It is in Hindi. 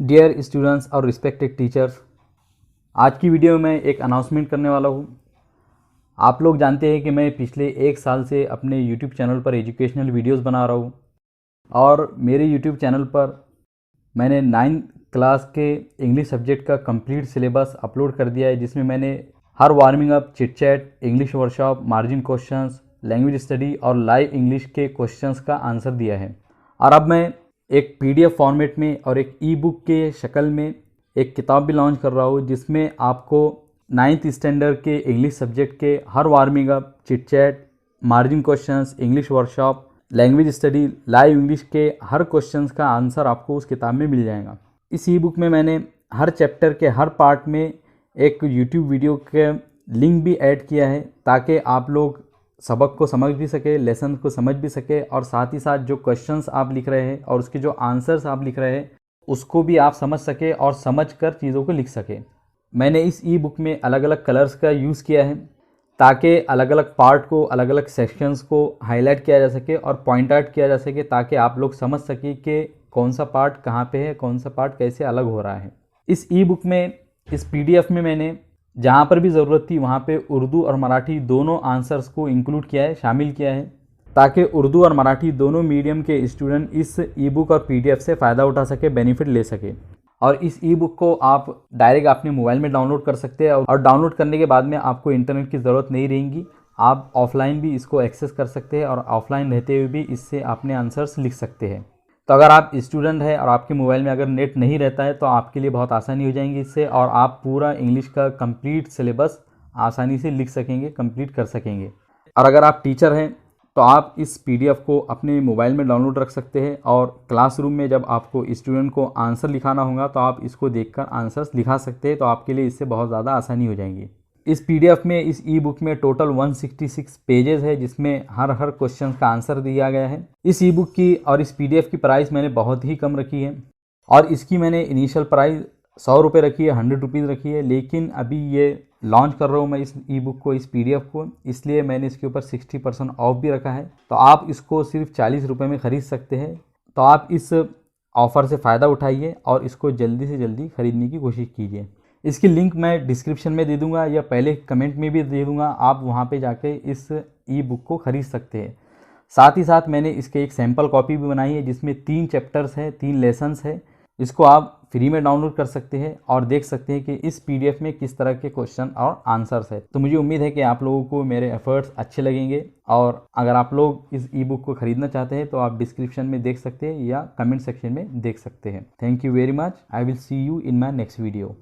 डियर स्टूडेंट्स और रिस्पेक्टेड टीचर्स, आज की वीडियो में मैं एक अनाउंसमेंट करने वाला हूँ। आप लोग जानते हैं कि मैं पिछले एक साल से अपने यूट्यूब चैनल पर एजुकेशनल वीडियोस बना रहा हूँ और मेरे यूट्यूब चैनल पर मैंने 9th क्लास के इंग्लिश सब्जेक्ट का कंप्लीट सिलेबस अपलोड कर दिया है, जिसमें मैंने हर warming up, chit chat, English workshop, margin questions, language study और लाइव इंग्लिश के क्वेश्चंस का आंसर दिया है। और अब मैं एक पीडीएफ फॉर्मेट में और एक ई बुक के शक्ल में एक किताब भी लॉन्च कर रहा हूँ, जिसमें आपको 9th स्टैंडर्ड के इंग्लिश सब्जेक्ट के हर warming up, chit chat, margin questions, English workshop, language study, live English के हर क्वेश्चंस का आंसर आपको उस किताब में मिल जाएगा। इस ई बुक में मैंने हर चैप्टर के हर पार्ट में एक यूट्यूब वीडियो के लिंक भी ऐड किया है, ताकि आप लोग सबक को समझ भी सके, लेसन को समझ भी सके, और साथ ही साथ जो क्वेश्चंस आप लिख रहे हैं और उसके जो आंसर्स आप लिख रहे हैं उसको भी आप समझ सके और समझ कर चीज़ों को लिख सके। मैंने इस ई बुक में अलग अलग कलर्स का यूज़ किया है, ताकि अलग अलग पार्ट को, अलग अलग सेक्शंस को हाईलाइट किया जा सके और पॉइंट आउट किया जा सके, ताकि आप लोग समझ सके कि कौन सा पार्ट कहाँ पे है, कौन सा पार्ट कैसे अलग हो रहा है। इस ई बुक में, इस पीडीएफ में मैंने जहाँ पर भी ज़रूरत थी वहाँ पे उर्दू और मराठी दोनों आंसर्स को इंक्लूड किया है, शामिल किया है, ताकि उर्दू और मराठी दोनों मीडियम के स्टूडेंट इस ई बुक और पीडीएफ से फ़ायदा उठा सके, बेनिफिट ले सके। और इस ई बुक को आप डायरेक्ट अपने मोबाइल में डाउनलोड कर सकते हैं, और डाउनलोड करने के बाद में आपको इंटरनेट की ज़रूरत नहीं रहेगी। आप ऑफलाइन भी इसको एक्सेस कर सकते हैं और ऑफलाइन रहते हुए भी इससे अपने आंसर्स लिख सकते हैं। तो अगर आप स्टूडेंट हैं और आपके मोबाइल में अगर नेट नहीं रहता है तो आपके लिए बहुत आसानी हो जाएगी इससे, और आप पूरा इंग्लिश का कंप्लीट सिलेबस आसानी से लिख सकेंगे, कंप्लीट कर सकेंगे। और अगर आप टीचर हैं तो आप इस पीडीएफ को अपने मोबाइल में डाउनलोड रख सकते हैं, और क्लासरूम में जब आपको स्टूडेंट को आंसर लिखाना होगा तो आप इसको देखकर आंसर्स लिखा सकते हैं। तो आपके लिए इससे बहुत ज़्यादा आसानी हो जाएगी। इस पीडीएफ में, इस ई बुक में टोटल 166 पेजेस है, जिसमें हर क्वेश्चन का आंसर दिया गया है। इस ई बुक की और इस पीडीएफ की प्राइस मैंने बहुत ही कम रखी है, और इसकी मैंने इनिशियल प्राइस 100 रुपये रखी है, 100 रुपीज़ रखी है। लेकिन अभी ये लॉन्च कर रहा हूँ मैं इस ई बुक को, इस पीडीएफ को, इसलिए मैंने इसके ऊपर 60% ऑफ भी रखा है। तो आप इसको सिर्फ 40 रुपये में ख़रीद सकते हैं। तो आप इस ऑफ़र से फ़ायदा उठाइए और इसको जल्दी से जल्दी ख़रीदने की कोशिश कीजिए। इसकी लिंक मैं डिस्क्रिप्शन में दे दूंगा या पहले कमेंट में भी दे दूंगा, आप वहां पे जाके इस ई बुक को ख़रीद सकते हैं। साथ ही साथ मैंने इसके एक सैम्पल कॉपी भी बनाई है, जिसमें 3 चैप्टर्स है, 3 लेसन्स है। इसको आप फ्री में डाउनलोड कर सकते हैं और देख सकते हैं कि इस पीडीएफ में किस तरह के क्वेश्चन और आंसर्स है। तो मुझे उम्मीद है कि आप लोगों को मेरे एफर्ट्स अच्छे लगेंगे, और अगर आप लोग इस ई बुक को ख़रीदना चाहते हैं तो आप डिस्क्रिप्शन में देख सकते हैं या कमेंट सेक्शन में देख सकते हैं। Thank you very much. I will see you in my next video.